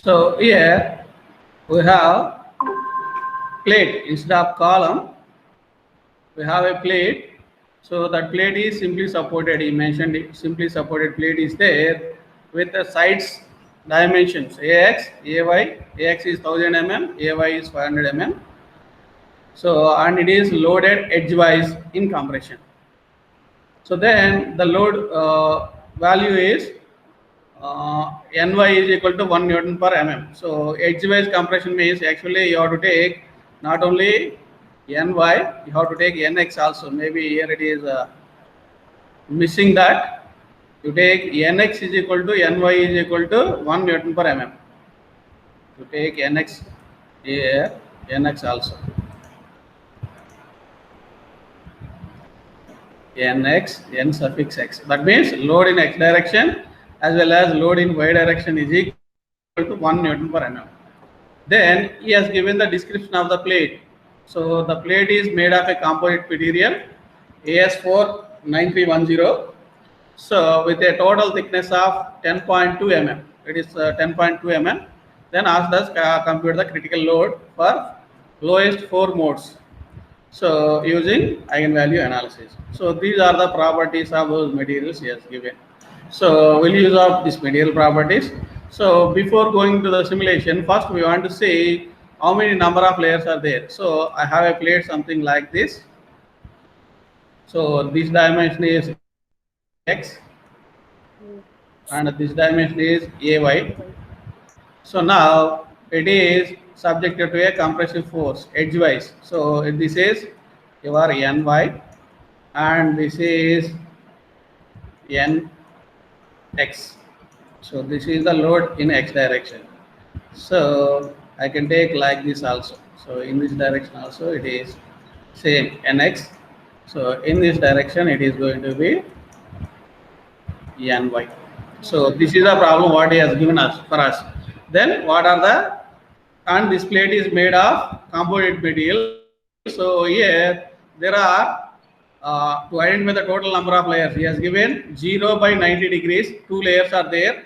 So here we have plate instead of column. We have a plate. So that plate is simply supported. He mentioned it, simply supported plate is there with the sides dimensions AX, AY. AX is 1000 mm, AY is 500 mm. So and it is loaded edgewise in compression. So then the load value is Ny is equal to 1 Newton per mm. So edgewise compression means actually you have to take not only Ny, you have to take Nx also. Maybe here it is missing that. You take Nx is equal to Ny is equal to 1 Newton per mm. You take Nx here, Nx also. Nx, n suffix x. That means load in x direction as well as load in y direction is equal to 1 Newton per mm. Then he has given the description of the plate. So the plate is made of a composite material AS49310. So with a total thickness of 10.2 mm. It is 10.2 mm. Then ask us compute the critical load for lowest 4 modes. So using eigenvalue analysis. So these are the properties of those materials he has given. So we'll use of these material properties. So before going to the simulation, first we want to see how many number of layers are there. So I have a plate something like this. So this dimension is x and this dimension is ay. So now it is subjected to a compressive force edgewise. So this is your Ny and this is Nx. So this is the load in x direction. So I can take like this also. So in this direction also it is same Nx. So in this direction it is going to be Ny. So this is the problem what he has given us for us. Then what are the, and this plate is made of composite material. So here there are to identify the total number of layers, he has given 0 by 90 degrees, 2 layers are there.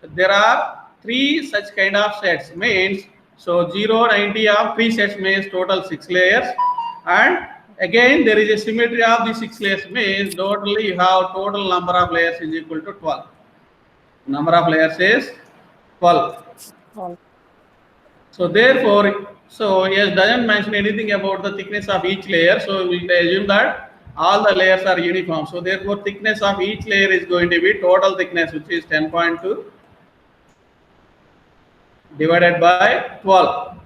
There are 3 such kind of sets means, so 0, 90 of 3 sets means total 6 layers, and again there is a symmetry of the 6 layers means totally you have total number of layers is equal to 12. Number of layers is 12. So therefore, so yes, doesn't mention anything about the thickness of each layer. So we will assume that all the layers are uniform. So therefore, thickness of each layer is going to be total thickness, which is 10.2 divided by 12.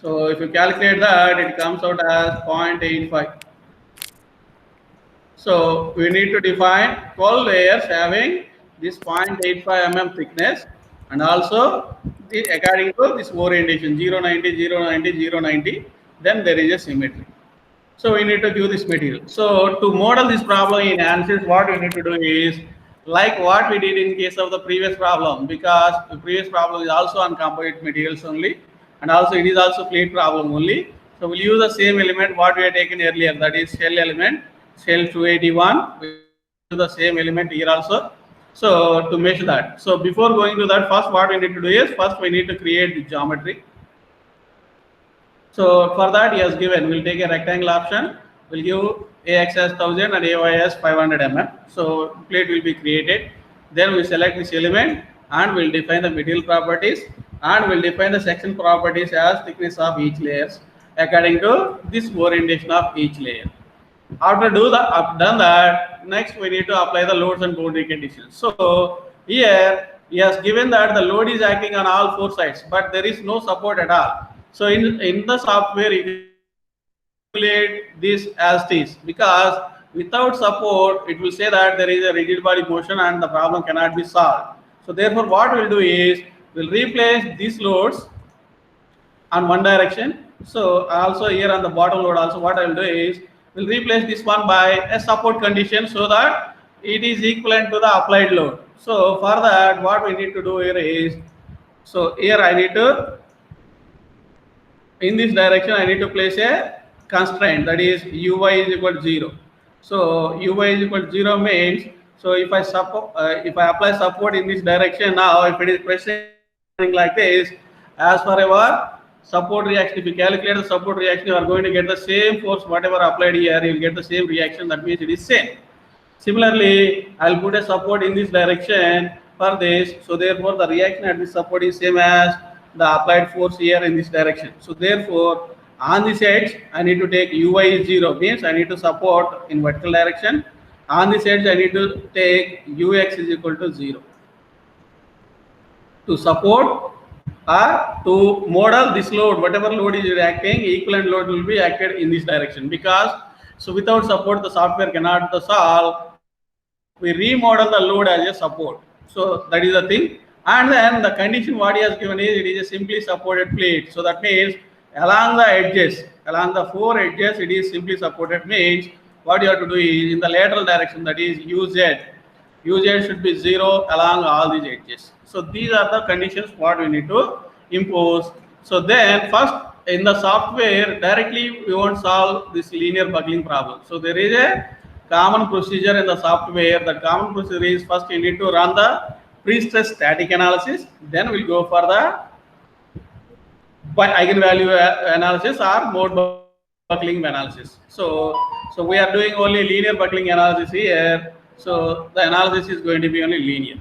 So if you calculate that, it comes out as 0.85. So we need to define 12 layers having this 0.85 mm thickness, and also according to this orientation 0, 90, 0, 90, 0, 90, then there is a symmetry. So we need to give this material. So to model this problem in ANSYS, what we need to do is like what we did in case of the previous problem, because the previous problem is also on composite materials only, and also it is also plate problem only. So we'll use the same element what we had taken earlier, that is shell element, shell 281. We use the same element here also. So to measure that. So before going to that, first what we need to do is first we need to create the geometry. So for that he has given, we'll take a rectangle option, we'll give AX as 1000 and AY as 500 mm. So plate will be created. Then we select this element and we'll define the material properties and we'll define the section properties as thickness of each layers according to this orientation of each layer. After done that, next we need to apply the loads and boundary conditions. So here he has given that the load is acting on all 4 sides, but there is no support at all. So in the software, you calculate this as is, because without support, it will say that there is a rigid body motion and the problem cannot be solved. So therefore, what we'll do is we'll replace these loads on one direction. So also here on the bottom load also, what I will do is we'll replace this one by a support condition so that it is equivalent to the applied load. So for that, what we need to do here is, so here I need to, in this direction I need to place a constraint, that is uy is equal to 0. So uy is equal to 0 means, so if I apply support in this direction, now if it is pressing like this. As for our support reaction, if you calculate the support reaction, you are going to get the same force whatever applied here, you will get the same reaction. That means it is same. Similarly, I will put a support in this direction for this. So therefore, the reaction at this support is same as the applied force here in this direction. So therefore, on this edge, I need to take Uy is 0, means I need to support in vertical direction. On this edge, I need to take Ux is equal to 0. To support or to model this load, whatever load is acting, equivalent load will be acted in this direction. Because so without support, the software cannot solve. We remodel the load as a support. So that is the thing. And then the condition what he has given is it is a simply supported plate. So that means along the edges, along the 4 edges, it is simply supported. Means what you have to do is in the lateral direction, that is UZ should be 0 along all these edges. So these are the conditions what we need to impose. So then first in the software directly we won't solve this linear buckling problem. So there is a common procedure in the software. The common procedure is first you need to run the pre-stress static analysis, then we'll go for the eigenvalue analysis or mode buckling analysis. So we are doing only linear buckling analysis here. So the analysis is going to be only linear.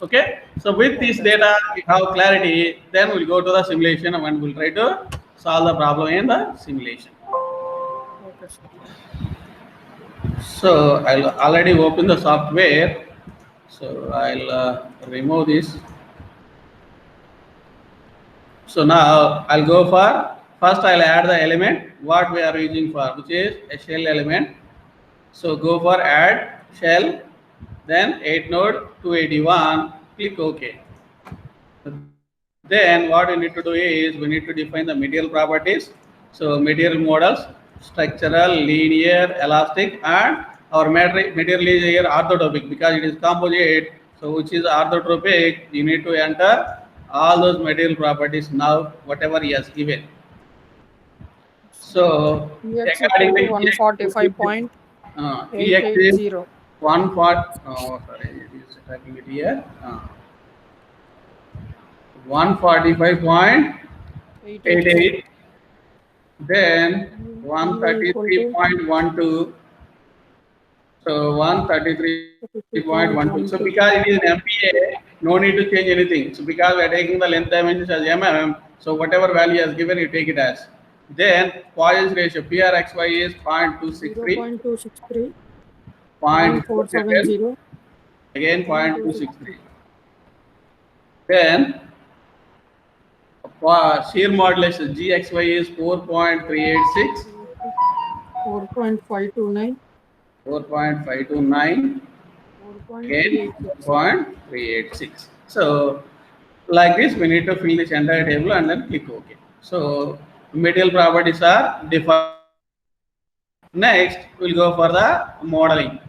Okay. So with this data, we have clarity. Then we'll go to the simulation and we'll try to solve the problem in the simulation. Okay. So I'll already open the software. So I'll remove this. So now I'll go for first I'll add the element what we are using for, which is a shell element. So go for add shell, then 8 node 281, click OK. Then what we need to do is we need to define the material properties. So material models, structural, linear, elastic, and our material is here orthotropic because it is composite. So which is orthotropic, you need to enter all those material properties now, whatever he has given. So EX is 145.880. 140. Oh, sorry, it is typing it here. 145.88. Then 133.12. So 133.12. So because it is an MPa, no need to change anything. So because we are taking the length dimensions as mm, so whatever value has given, you take it as. Then Poisson's ratio PRXY is 0.263. 0.470. Again 0.263. Then shear modulus GXY is 4.386. 4.529. 4.529. Again 4.386. So like this, we need to fill this entire table and then click OK. So material properties are defined. Next, we'll go for the modeling.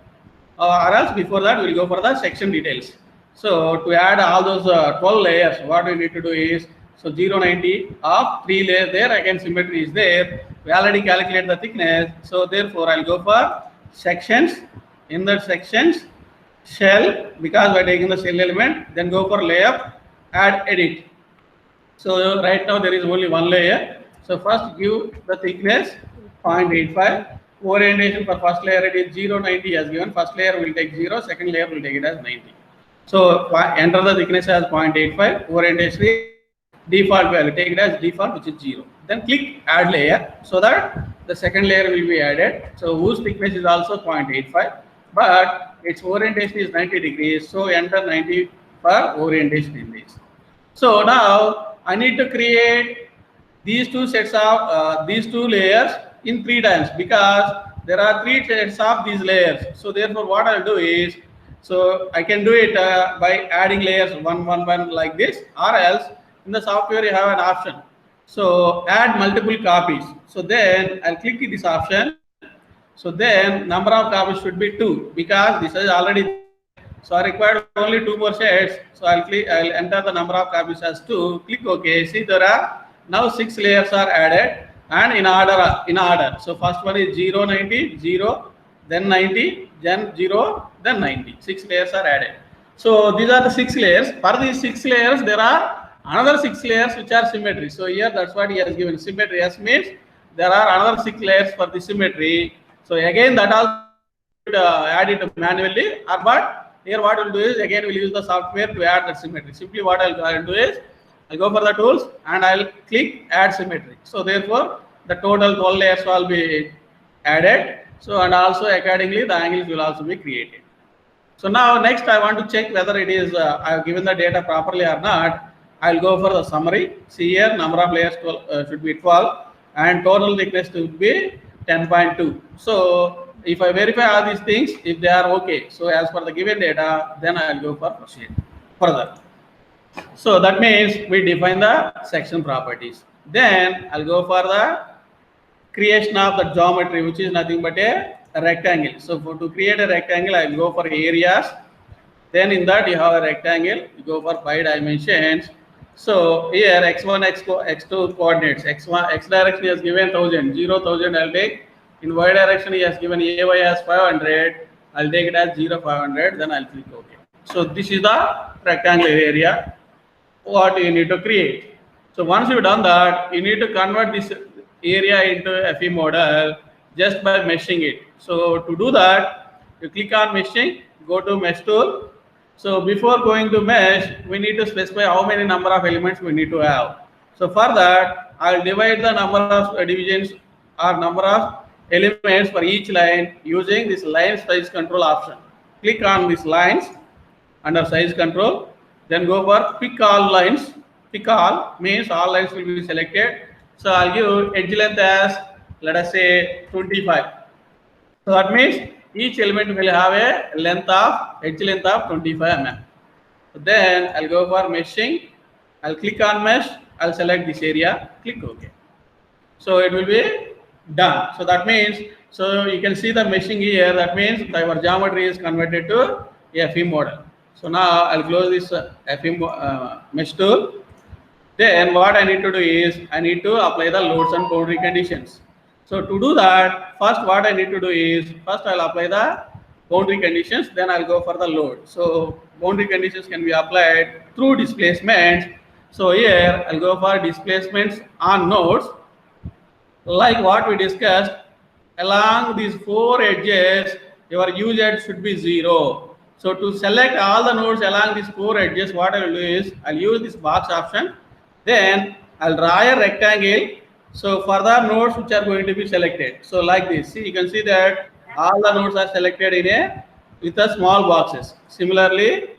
Or else before that, we'll go for the section details. So to add all those 12 layers, what we need to do is, so 090 of 3 layers there, again symmetry is there. We already calculate the thickness. So therefore, I'll go for sections. In that sections, shell, because we're taking the shell element, then go for layup, add edit. So right now there is only one layer. So first give the thickness 0.85. Orientation for first layer it is 090 as given. First layer will take 0, second layer will take it as 90. So enter the thickness as 0.85. Orientation is default value, take it as default, which is 0. Then click add layer so that the second layer will be added. So whose thickness is also 0.85, but its orientation is 90 degrees. So enter 90 for orientation in this. So now I need to create these two sets of these two layers in 3 times because there are 3 sets of these layers. So therefore what I'll do is, so I can do it by adding layers 1, 1, 1 like this, or else in the software you have an option. So add multiple copies. So then I'll click this option. So then number of copies should be 2 because this is already. So I required only 2 more sets. So I'll enter the number of copies as 2. Click OK. See there are now 6 layers are added and in order. So first one is 0, 90, 0, then 90, then 0, then 90. 6 layers are added. So these are the 6 layers. For these 6 layers there are another 6 layers which are symmetry. So here that's what he has given. Symmetry S means there are another 6 layers for the symmetry. So again that also add it manually, but here what we'll do is again we'll use the software to add that symmetry. Simply what I'll do is I'll go for the tools and I'll click add symmetry. So therefore the total 12 layers will be added. So and also accordingly the angles will also be created. So now next I want to check whether it is I have given the data properly or not. I'll go for the summary. See here number of layers 12, should be 12 and total thickness should be 10.2. So if I verify all these things, if they are okay, so as per the given data, then I'll go for proceed further. So that means we define the section properties. Then I'll go for the creation of the geometry, which is nothing but a rectangle. So to create a rectangle, I'll go for areas. Then in that you have a rectangle, you go for 5 dimensions. So here x1, x2 coordinates, x1, x direction is given 1000, 0,000 I'll take. In y direction he has given AY as 500, I'll take it as 0,500, then I'll click OK. So this is the rectangular area what you need to create. So once you've done that, you need to convert this area into a FE model just by meshing it. So to do that, you click on meshing, go to mesh tool. So before going to mesh, we need to specify how many number of elements we need to have. So for that, I'll divide the number of divisions or number of elements for each line using this line size control option. Click on these lines under size control, then go for pick all lines. Pick all means all lines will be selected. So I'll give edge length as, let us say, 25. So that means each element will have a length of edge length of 25 mm. So then I'll go for meshing. I'll click on mesh. I'll select this area. Click OK. So it will be done. So that means, so you can see the meshing here. That means our geometry is converted to a FE model. So now I'll close this FE mesh tool. Then what I need to do is I need to apply the loads and boundary conditions. So to do that, first what I need to do is first I'll apply the boundary conditions, then I'll go for the load. So boundary conditions can be applied through displacements. So here I'll go for displacements on nodes. Like what we discussed, along these 4 edges, your UZ should be 0. So to select all the nodes along these 4 edges, what I will do is I'll use this box option. Then I'll draw a rectangle. So further nodes which are going to be selected. So like this, see, you can see that all the nodes are selected in a with the small boxes. Similarly,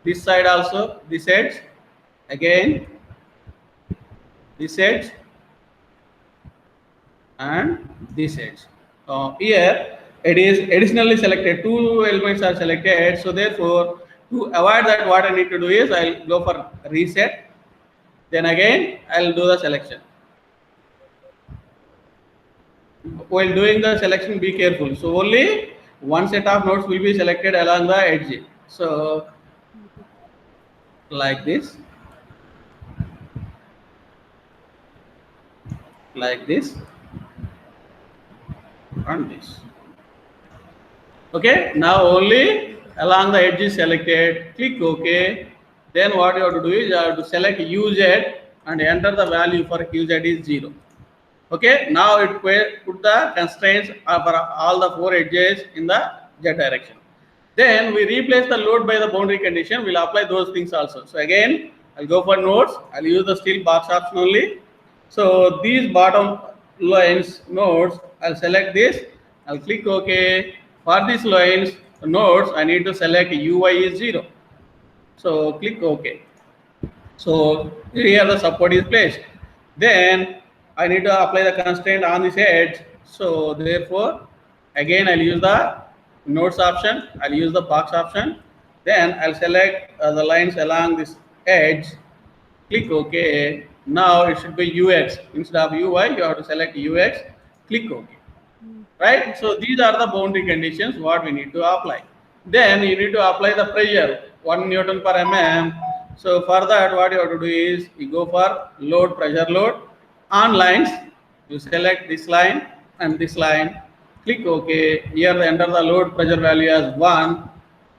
this side also, this edge, again, this edge, and this edge. Here it is additionally selected. 2 elements are selected. So therefore, to avoid that, what I need to do is I'll go for reset. Then again, I'll do the selection. While doing the selection, be careful. So only one set of nodes will be selected along the edge. So like this, like this, and this. Okay, now only along the edge is selected. Click OK. Then what you have to do is you have to select UZ and enter the value for UZ is 0. Okay, now it put the constraints for all the 4 edges in the Z direction. Then we replace the load by the boundary condition. We'll apply those things also. So again, I'll go for nodes. I'll use the steel box option only. So these bottom lines nodes, I'll select this. I'll click OK. For these lines nodes, I need to select UI is 0. So click OK. So here the support is placed. Then I need to apply the constraint on this edge. So therefore, again I'll use the nodes option. I'll use the box option. Then I'll select the lines along this edge. Click OK. Now it should be UX. Instead of UI, you have to select UX. Click OK. Right? So these are the boundary conditions what we need to apply. Then you need to apply the pressure 1 Newton per mm. So for that, what you have to do is you go for load, pressure load on lines. You select this line and this line. Click OK. Here enter the load pressure value as 1.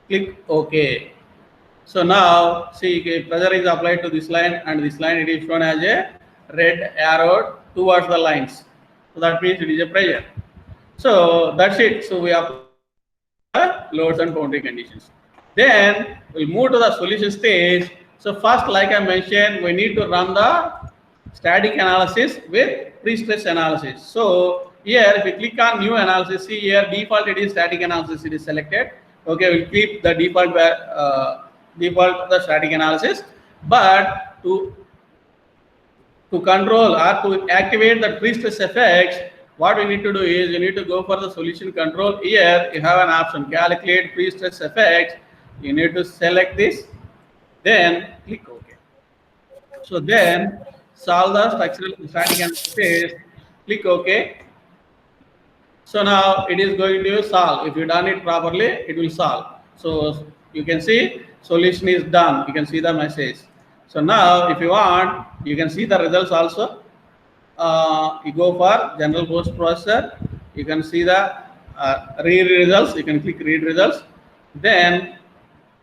Click OK. So now see pressure is applied to this line, and this line it is shown as a red arrow towards the lines. So that means it is a pressure. So that's it. So we apply loads and boundary conditions. Then we'll move to the solution stage. So first, like I mentioned, we need to run the static analysis with pre-stress analysis. So here, if we click on new analysis, see here default it is static analysis. It is selected. Okay, we'll keep the default the static analysis, but to control or to activate the pre-stress effects, what we need to do is you need to go for the solution control. Here you have an option calculate pre-stress effects. You need to select this, then click OK. So then solve the structural static analysis, click OK. So now it is going to solve. If you done it properly, it will solve. So you can see solution is done. You can see the message. So now if you want, you can see the results also. You go for general post processor. You can see the read results. You can click read results. Then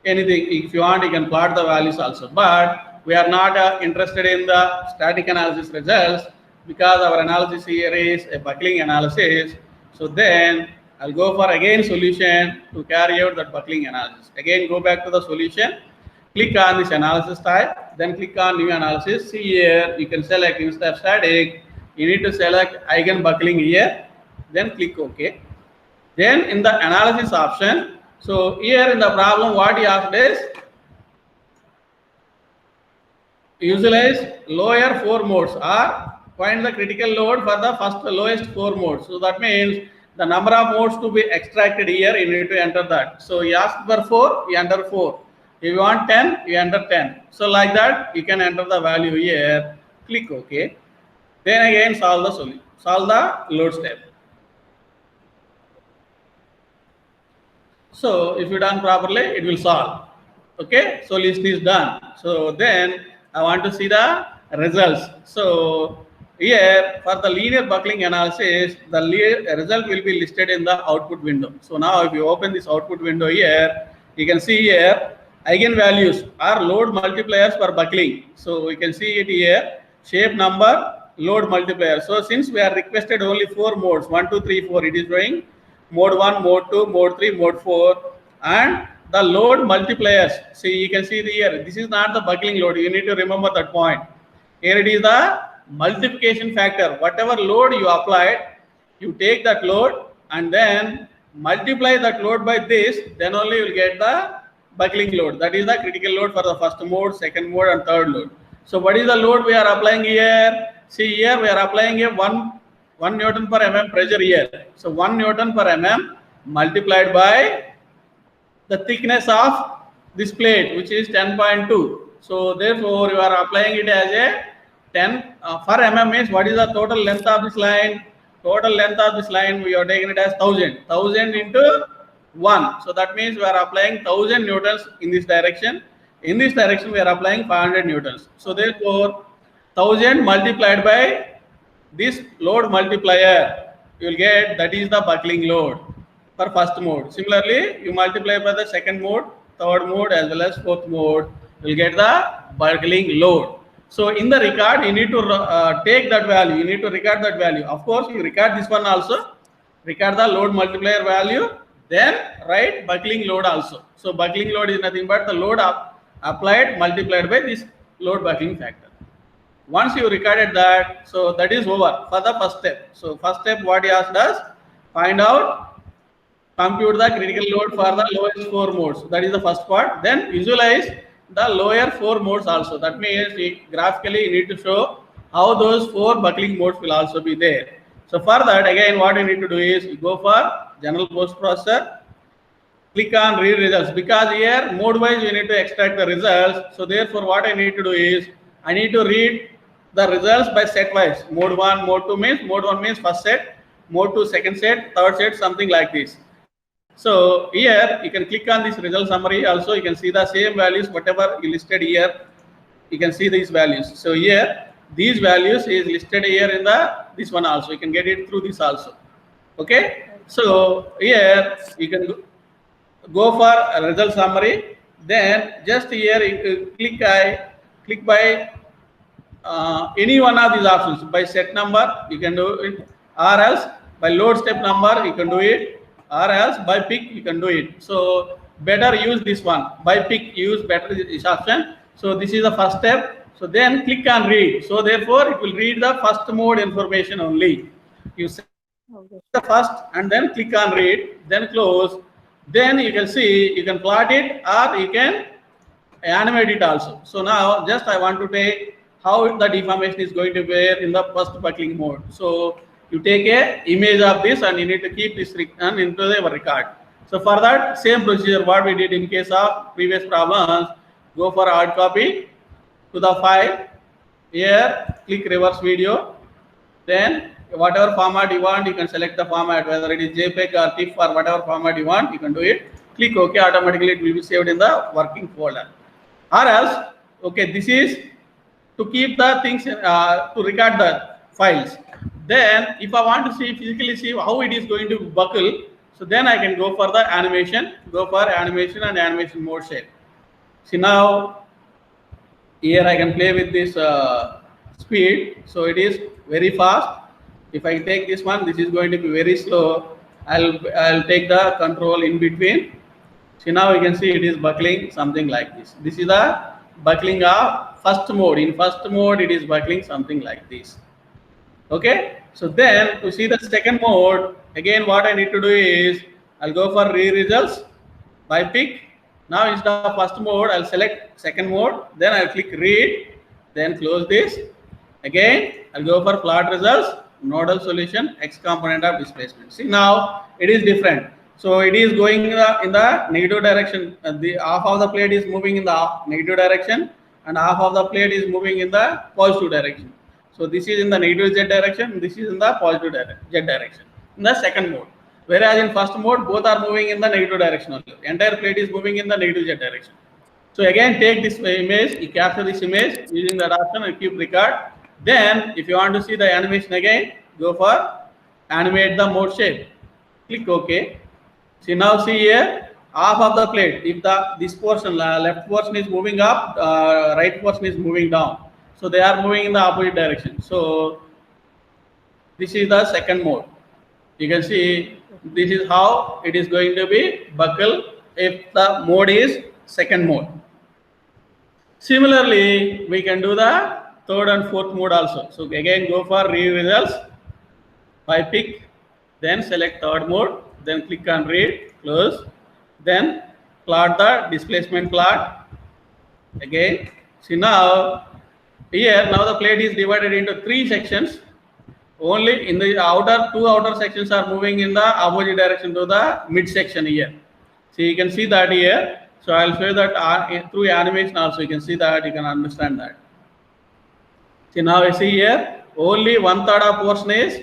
anything, if you want, you can plot the values also. But we are not interested in the static analysis results because our analysis here is a buckling analysis. So then I'll go for again solution to carry out that buckling analysis. Again, go back to the solution, click on this analysis type, then click on new analysis. See here, you can select instead of static, you need to select eigen buckling here, then click OK. Then in the analysis option, so here in the problem, what he asked is visualize lower 4 modes or find the critical load for the first lowest 4 modes. So that means the number of modes to be extracted here, you need to enter that. So you ask for 4, you enter 4. If you want 10, you enter 10. So like that, you can enter the value here, click OK. Then again solve the solution, solve the load step. So if you done properly, it will solve. Okay, so list is done. So then I want to see the results. So here for the linear buckling analysis, the result will be listed in the output window. So now if you open this output window here, you can see here eigenvalues are load multipliers for buckling. So you can see it here, shape number, load multiplier. So since we are requested only 4 modes, 1, 2, 3, 4, it is showing mode 1, mode 2, mode 3, mode 4, and the load multipliers. See, you can see here, this is not the buckling load. You need to remember that point. Here it is the multiplication factor. Whatever load you applied, you take that load and then multiply that load by this, then only you will get the buckling load. That is the critical load for the first mode, second mode, and third load. So what is the load we are applying here? See here, we are applying a 1 Newton per mm pressure here. So 1 Newton per mm multiplied by the thickness of this plate, which is 10.2. So therefore, you are applying it as a 10 per mm means what is the total length of this line? Total length of this line we are taking it as 1000. 1000 into 1. So that means we are applying 1000 newtons in this direction. In this direction, we are applying 500 newtons. So therefore, 1000 multiplied by this load multiplier, you will get, that is the buckling load for first mode. Similarly, you multiply by the second mode, third mode, as well as fourth mode, you will get the buckling load. So in the record, you need to take that value. You need to record that value. Of course, you record this one also. Record the load multiplier value. Then write buckling load also. So buckling load is nothing but the load applied multiplied by this load buckling factor. Once you recorded that, so that is over for the first step. So first step, what he asked us, find out, compute the critical load for the lowest 4 modes. That is the first part. Then visualize the lower 4 modes also. That means graphically you need to show how those 4 buckling modes will also be there. So for that, again, what you need to do is you go for general post processor, click on read results, because here mode wise you need to extract the results. So therefore, what I need to do is I need to read the results by set wise. Mode 1, mode 2 means mode 1 means first set, mode 2 second set, third set, something like this. So here you can click on this result summary. Also, you can see the same values, whatever you listed here. You can see these values. So here these values is listed here in the this one also. You can get it through this also. Okay. So here you can go for a result summary. then just here you click by any one of these options. By set number you can do it, or else by load step number you can do it, or else by pick you can do it. So better use this one, by pick use better this option. So this is the first step. So then click on read. So therefore it will read the first mode information only. You set Okay. the first and then click on read, then close. Then you can see, you can plot it or you can animate it also. So now just I want to take how the deformation is going to be in the first buckling mode. So you take a image of this and you need to keep this into the record. So for that same procedure what we did in case of previous problems, go for hard copy to the file. Here click reverse video, then whatever format you want you can select the format, whether it is JPEG or TIFF or whatever format you want you can do it. Click OK, automatically it will be saved in the working folder. Or else, okay, this is to keep the things to record the files. Then if I want to see physically see how it is going to buckle, so then I can go for the animation, go for animation and animation mode shape. See now here I can play with this speed, so it is very fast. If I take this one, this is going to be very slow. I'll take the control in between. See now you can see it is buckling something like this. This is the buckling of first mode. In first mode it is buckling something like this. Okay, so then to see the second mode, again what I need to do is I'll go for results by pick. Now instead of first mode I'll select second mode, then I'll click read, then close this. Again I'll go for plot results, nodal solution, x component of displacement. See now it is different. So it is going in the negative direction. The half of the plate is moving in the negative direction and half of the plate is moving in the positive direction. So this is in the negative z direction, this is in the positive z direction in the second mode. Whereas in first mode both are moving in the negative direction only. Entire plate is moving in the negative z direction. So again take this image, you capture this image using that option and keep record. Then if you want to see the animation again, go for animate the mode shape. Click OK. See now see here half of the plate. If this portion left portion is moving up, right portion is moving down. So they are moving in the opposite direction. So this is the second mode. You can see this is how it is going to be buckle if the mode is second mode. Similarly, we can do the third and fourth mode also. So again go for results by pick, then select third mode, then click on read, close, then plot the displacement plot. Again, see now here now the plate is divided into three sections. Only in the two outer sections are moving in the opposite direction to the mid section here. So you can see that here. So I'll show you that through animation also you can see that, you can understand that. See now you see here only 1/3 of portion is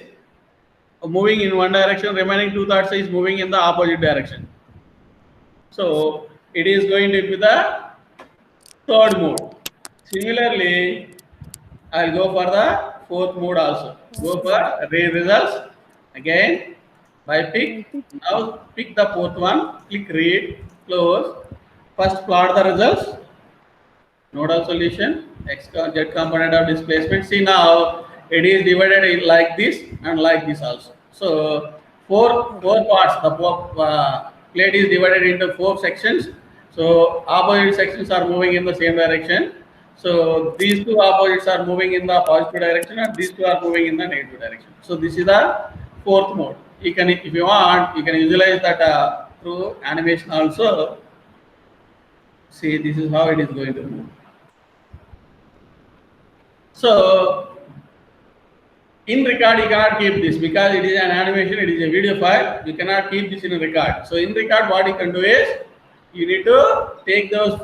moving in one direction, remaining 2/3 is moving in the opposite direction. So it is going to be the third mode. Similarly, I'll go for the fourth mode also. Go for results again by pick. Now pick the fourth one, click read, close. First plot the results, nodal solution, x z component of displacement. See now it is divided like this and like this also. So four parts. The plate is divided into 4 sections. So opposite sections are moving in the same direction. So these two opposites are moving in the positive direction and these two are moving in the negative direction. So this is the fourth mode. You can, if you want, you can visualize that through animation also. See, this is how it is going to move. So in record you cannot keep this because it is an animation, it is a video file. You cannot keep this in a record. So in record what you can do is you need to take those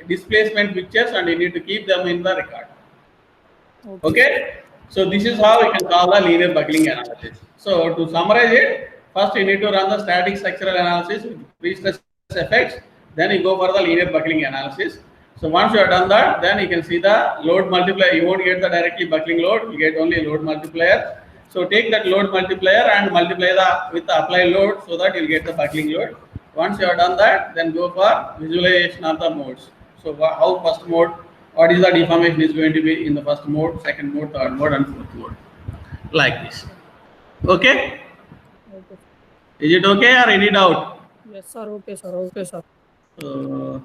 displacement pictures and you need to keep them in the record. Okay. So this is how we can solve the linear buckling analysis. So to summarize it, first you need to run the static structural analysis with pre-stress effects. Then you go for the linear buckling analysis. So once you have done that, then you can see the load multiplier. You won't get the directly buckling load, you get only load multiplier. So take that load multiplier and multiply with the applied load so that you'll get the buckling load. Once you have done that, then go for visualization of the modes. So how first mode, what is the deformation is going to be in the first mode, second mode, third mode, and fourth mode, like this. Okay? Okay. Is it okay or any doubt? Yes, sir. Okay, sir. Okay, sir. Uh,